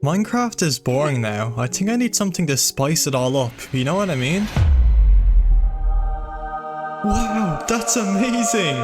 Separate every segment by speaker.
Speaker 1: Minecraft is boring now. I think I need something to spice it all up. You know what I mean? Wow, that's amazing!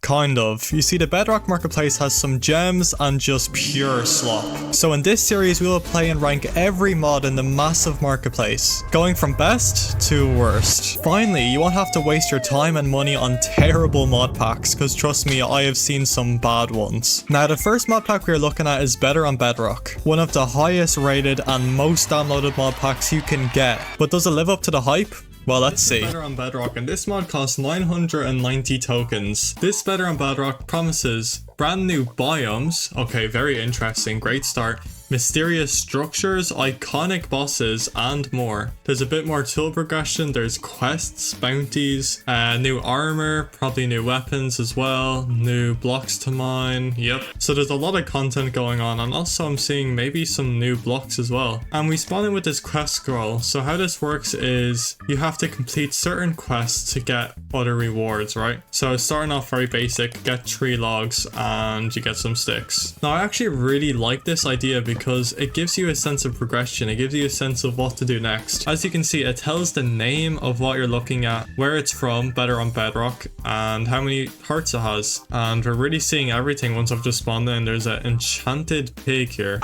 Speaker 1: Kind of. You see, the Bedrock Marketplace has some gems and just pure slop. So in this series, we will play and rank every mod in the massive marketplace, going from best to worst. Finally, you won't have to waste your time and money on terrible mod packs, because trust me, I have seen some bad ones. Now, the first mod pack we are looking at is Better on Bedrock, one of the highest rated and most downloaded mod packs you can get. But does it live up to the hype? Well, let's see. Better on Bedrock, and this mod costs 990 tokens. This Better on Bedrock promises brand new biomes. Okay, very interesting. Great start. Mysterious structures, iconic bosses, and more. There's a bit more tool progression. There's quests, bounties, new armor, probably new weapons as well, new blocks to mine. Yep. So there's a lot of content going on, and also I'm seeing maybe some new blocks as well. And we spawn in with this quest scroll. So how this works is you have to complete certain quests to get other rewards, right? So starting off very basic, get 3 logs and you get some sticks. Now I actually really like this idea because it gives you a sense of progression. It gives you a sense of what to do next. As you can see, it tells the name of what you're looking at, where it's from, Better on Bedrock, and how many hearts it has. And we're really seeing everything once I've just spawned in. There's an enchanted pig here.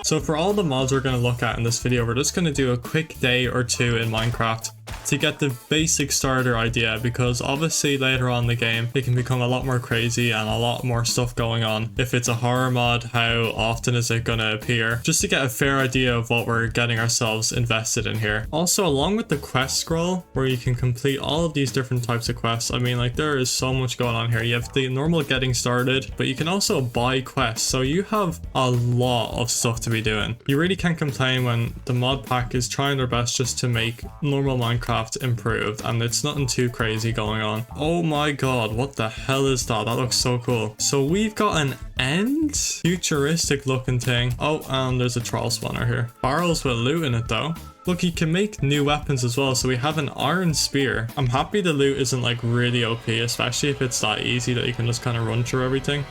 Speaker 1: So for all the mods we're going to look at in this video, we're just going to do a quick day or two in Minecraft to get the basic starter idea, because obviously later on in the game it can become a lot more crazy and a lot more stuff going on. If it's a horror mod, how often is it going to appear? Just to get a fair idea of what we're getting ourselves invested in here. Also, along with the quest scroll where you can complete all of these different types of quests, I mean, like, there is so much going on here. You have the normal getting started, but you can also buy quests, so you have a lot of stuff to be doing. You really can't complain when the mod pack is trying their best just to make normal Minecraft improved, and it's nothing too crazy going on. Oh my god, what the hell is that? That looks so cool. So we've got an end, futuristic looking thing. Oh, and there's a troll spawner here. Barrels with loot in it though. Look, you can make new weapons as well. So we have an iron spear. I'm happy the loot isn't like really OP, especially if it's that easy that you can just kind of run through everything.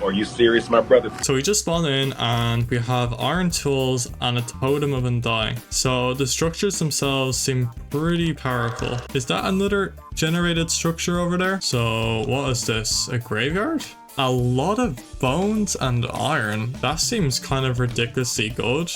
Speaker 2: Are you serious, my brother?
Speaker 1: So we just spawned in and we have iron tools and a totem of undying. So the structures themselves seem pretty powerful. Is that another generated structure over there? So what is this? A graveyard? A lot of bones and iron. That seems kind of ridiculously good.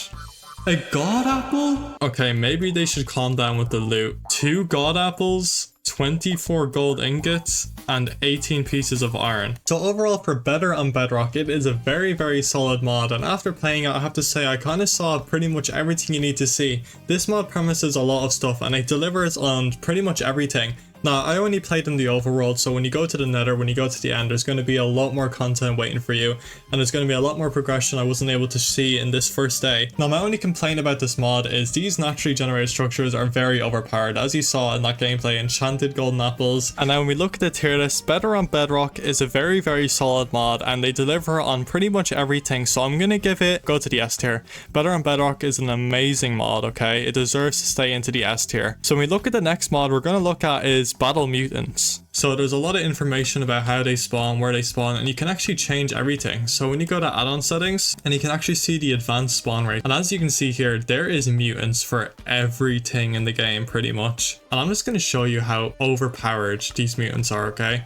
Speaker 1: A god apple? Okay, maybe they should calm down with the loot. 2 god apples, 24 gold ingots, and 18 pieces of iron. So overall, for Better on Bedrock, it is a very, very solid mod, and after playing it, I have to say I kind of saw pretty much everything you need to see. This mod promises a lot of stuff, and it delivers on pretty much everything. Now, I only played in the overworld, so when you go to the nether, when you go to the end, there's going to be a lot more content waiting for you, and there's going to be a lot more progression I wasn't able to see in this first day. Now, my only complaint about this mod is these naturally generated structures are very overpowered, as you saw in that gameplay, enchanted golden apples. And now when we look at the tier list, Better on Bedrock is a very, very solid mod, and they deliver on pretty much everything, so I'm going to give it, go to the S tier. Better on Bedrock is an amazing mod, okay? It deserves to stay into the S tier. So when we look at the next mod we're going to look at is Battle Mutants. So there's a lot of information about how they spawn, where they spawn, and you can actually change everything. So when you go to add-on settings, and you can actually see the advanced spawn rate. And as you can see here, there is mutants for everything in the game pretty much. And I'm just going to show you how overpowered these mutants are, okay?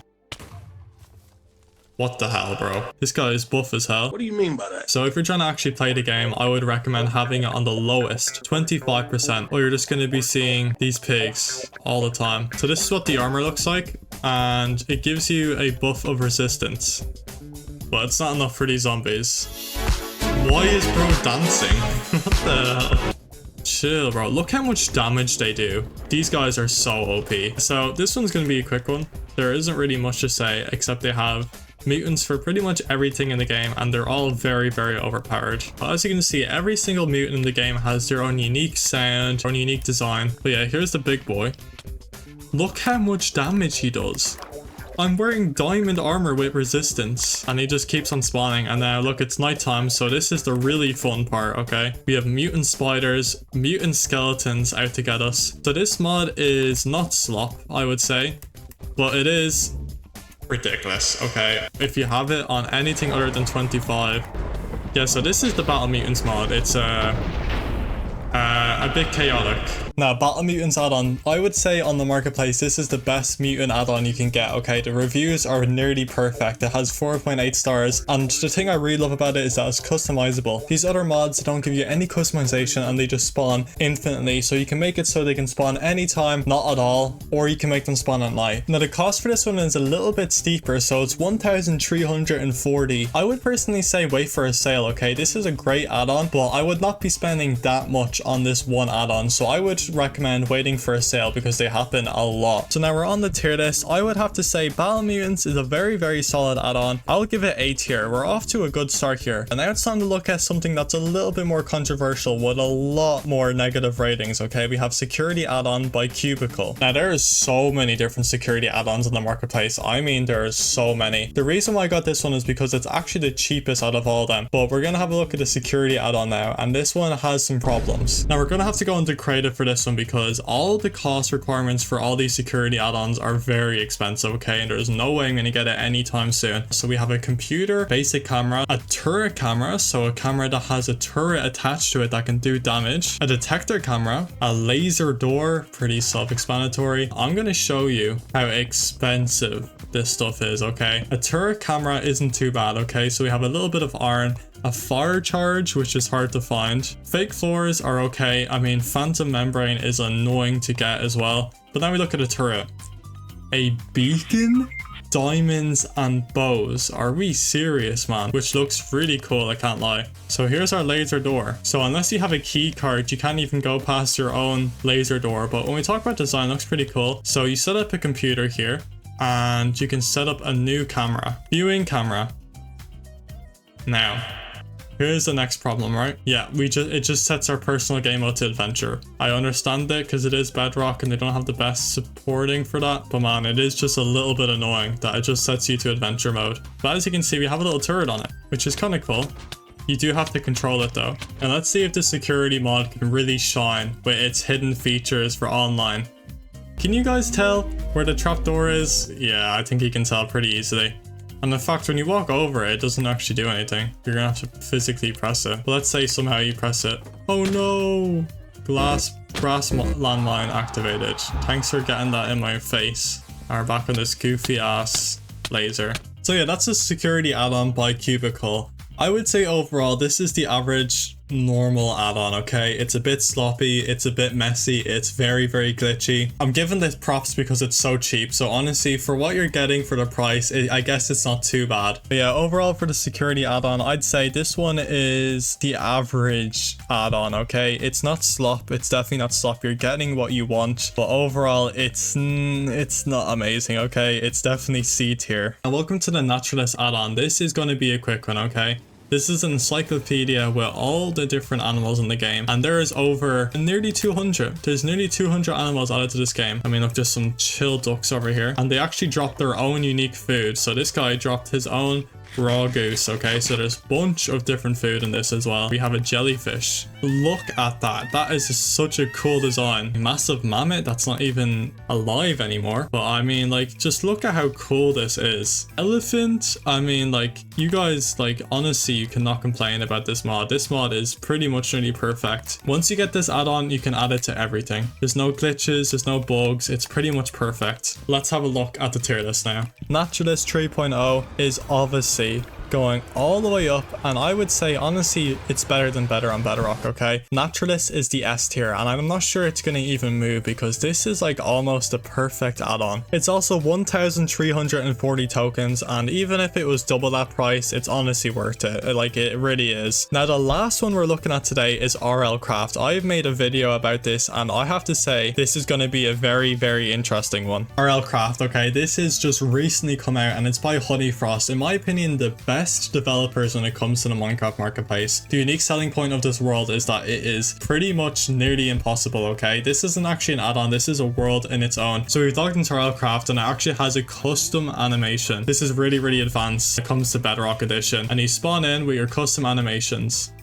Speaker 1: What the hell, bro? This guy is buff as hell.
Speaker 2: What do you mean by that?
Speaker 1: So if you're trying to actually play the game, I would recommend having it on the lowest, 25%, or you're just going to be seeing these pigs all the time. So this is what the armor looks like, and it gives you a buff of resistance. But it's not enough for these zombies. Why is bro dancing? What the hell? Chill, bro. Look how much damage they do. These guys are so OP. So this one's going to be a quick one. There isn't really much to say, except they have mutants for pretty much everything in the game, and they're all very, very overpowered. But as you can see, every single mutant in the game has their own unique sound, own unique design. But yeah, here's the big boy. Look how much damage he does. I'm wearing diamond armor with resistance, and he just keeps on spawning. And now look, it's nighttime, so this is the really fun part, okay? We have mutant spiders, mutant skeletons out to get us. So this mod is not slop, I would say, but it is ridiculous, okay? If you have it on anything other than 25, Yeah, so this is the Battle Mutants mod. It's a bit chaotic. Now, Battle Mutants add-on, I would say on the marketplace, this is the best mutant add-on you can get, okay? The reviews are nearly perfect. It has 4.8 stars, and the thing I really love about it is that it's customizable. These other mods don't give you any customization, and they just spawn infinitely, so you can make it so they can spawn anytime, not at all, or you can make them spawn at night. Now, the cost for this one is a little bit steeper, so it's 1,340. I would personally say wait for a sale, okay? This is a great add-on, but I would not be spending that much on this one add-on, so I would recommend waiting for a sale because they happen a lot. So now we're on the tier list. I would have to say Battle Mutants is a very solid add-on. I'll give it A tier. We're off to a good start here, and now it's time to look at something that's a little bit more controversial with a lot more negative ratings. Okay, we have security add-on by Cubical. Now there is so many different security add-ons in the marketplace. I mean, there's so many. The reason why I got this one is because it's actually the cheapest out of all of them, but we're gonna have a look at the security add-on now, and this one has some problems. Now we're gonna have to go into creative for this one because all the cost requirements for all these security add-ons are very expensive, okay? And there's no way I'm gonna get it anytime soon. So we have a computer, basic camera, a turret camera, so a camera that has a turret attached to it that can do damage, a detector camera, a laser door, pretty self-explanatory. I'm gonna show you how expensive this stuff is, okay? A turret camera isn't too bad, okay? So we have a little bit of iron, a fire charge, which is hard to find. Fake floors are okay. I mean, phantom membrane is annoying to get as well. But then we look at a turret. A beacon? Diamonds and bows. Are we serious, man? Which looks really cool, I can't lie. So here's our laser door. So unless you have a key card, you can't even go past your own laser door. But when we talk about design, it looks pretty cool. So you set up a computer here, and you can set up a new camera. Viewing camera. Now, here's the next problem, right? Yeah, it just sets our personal game mode to adventure. I understand it because it is Bedrock and they don't have the best supporting for that, but man, it is just a little bit annoying that it just sets you to adventure mode. But as you can see, we have a little turret on it, which is kind of cool. You do have to control it though. And let's see if the security mod can really shine with its hidden features for online. Can you guys tell where the trapdoor is? Yeah, I think you can tell pretty easily. And in fact, when you walk over it, it doesn't actually do anything. You're gonna have to physically press it. But let's say somehow you press it. Oh no! Brass landmine activated. Thanks for getting that in my face. We're back on this goofy ass laser. So yeah, that's a security add-on by Cubical. I would say overall, this is the average normal add-on, okay? It's a bit sloppy, it's a bit messy, it's very glitchy. I'm giving this props because it's so cheap, so honestly, for what you're getting for the price, I guess it's not too bad. But yeah, overall for the security add-on, I'd say this one is the average add-on, okay? It's not slop, it's definitely not slop. You're getting what you want, but overall, it's not amazing, okay? It's definitely C tier. And welcome to the Naturalist add-on. This is going to be a quick one, okay? This is an encyclopedia with all the different animals in the game, and there is over nearly 200. There's nearly 200 animals added to this game. I mean, look, just some chill ducks over here, and they actually dropped their own unique food. So this guy dropped his own raw goose, okay? So there's a bunch of different food in this as well. We have a jellyfish. Look at that. That is just such a cool design. Massive mammoth that's not even alive anymore. But I mean, like, just look at how cool this is. Elephant. I mean, like, you guys, like, honestly, you cannot complain about this mod. This mod is pretty much nearly perfect. Once you get this add-on, you can add it to everything. There's no glitches, there's no bugs. It's pretty much perfect. Let's have a look at the tier list now. Naturalist 3.0 is obviously going all the way up, and I would say honestly it's better than better on Bedrock, okay? Naturalist is the S tier, and I'm not sure it's going to even move because this is like almost a perfect add-on. It's also 1,340 tokens, and even if it was double that price, it's honestly worth it. Like, it really is. Now the last one we're looking at today is RLCraft. I've made a video about this, and I have to say this is going to be a very interesting one. RLCraft, okay, this is just recently come out, and it's by Honeyfrost. In my opinion, the best developers when it comes to the Minecraft marketplace. The unique selling point of this world is that it is pretty much nearly impossible, okay? This isn't actually an add-on, this is a world in its own. So we've logged into RLCraft, and it actually has a custom animation. This is really advanced when it comes to Bedrock Edition, and you spawn in with your custom animations.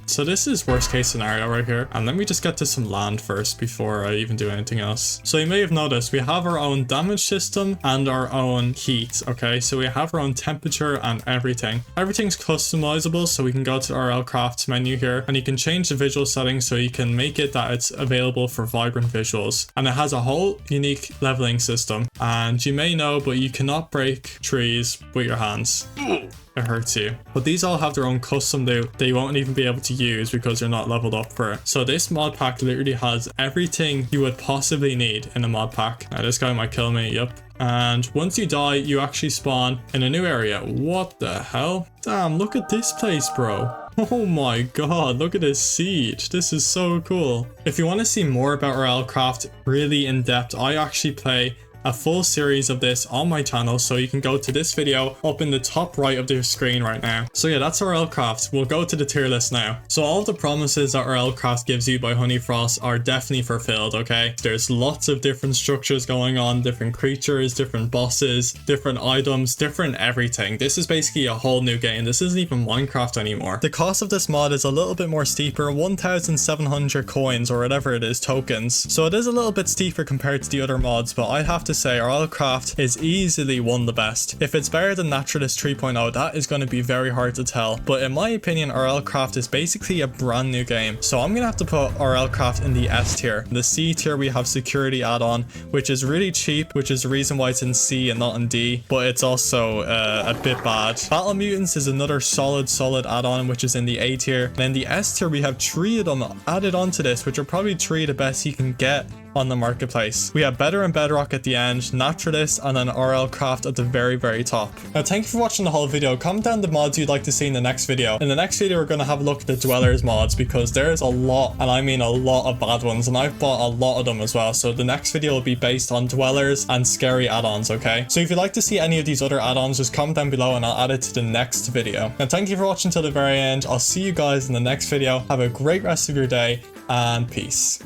Speaker 1: So this is worst case scenario right here, and let me just get to some land first before I even do anything else. So you may have noticed we have our own damage system and our own heat, okay? So we have our own temperature and everything everything. Everything's customizable, so we can go to the RLCraft menu here and you can change the visual settings so you can make it that it's available for vibrant visuals. And it has a whole unique leveling system. And you may know, but you cannot break trees with your hands. It hurts you. But these all have their own custom loot that you won't even be able to use because you're not leveled up for it. So this mod pack literally has everything you would possibly need in a mod pack. Now this guy might kill me, yep. And once you die, you actually spawn in a new area. What the hell? Damn, look at this place, bro. Oh my god, look at this siege. This is so cool. If you want to see more about RLCraft really in depth, I actually play a full series of this on my channel, so you can go to this video up in the top right of the screen right now. So yeah, that's RLCraft. We'll go to the tier list now. So all of the promises that RLCraft gives you by Honeyfrost are definitely fulfilled, okay? There's lots of different structures going on, different creatures, different bosses, different items, different everything. This is basically a whole new game. This isn't even Minecraft anymore. The cost of this mod is a little bit more steeper, 1,700 coins or whatever it is, tokens. So it is a little bit steeper compared to the other mods, but I'd have to say RLCraft is easily one of the best. If it's better than Naturalist 3.0, that is going to be very hard to tell, but in my opinion RLCraft is basically a brand new game. So I'm gonna have to put RLCraft in the S tier. In the C tier we have security add-on, which is really cheap, which is the reason why it's in C and not in D, but it's also a bit bad. Battle Mutants is another solid add-on, which is in the A tier. And in the S tier we have 3 of them added onto this, which are probably 3 of the best you can get on the marketplace. We have Better and Bedrock at the end, Naturalist, and then RLCraft at the very top. Now thank you for watching the whole video. Comment down the mods you'd like to see in the next video. In the next video we're going to have a look at the Dwellers mods, because there's a lot, and I mean a lot of bad ones, and I've bought a lot of them as well. So the next video will be based on Dwellers and scary add-ons, okay? So if you'd like to see any of these other add-ons, just comment down below and I'll add it to the next video. Now thank you for watching till the very end. I'll see you guys in the next video. Have a great rest of your day and peace.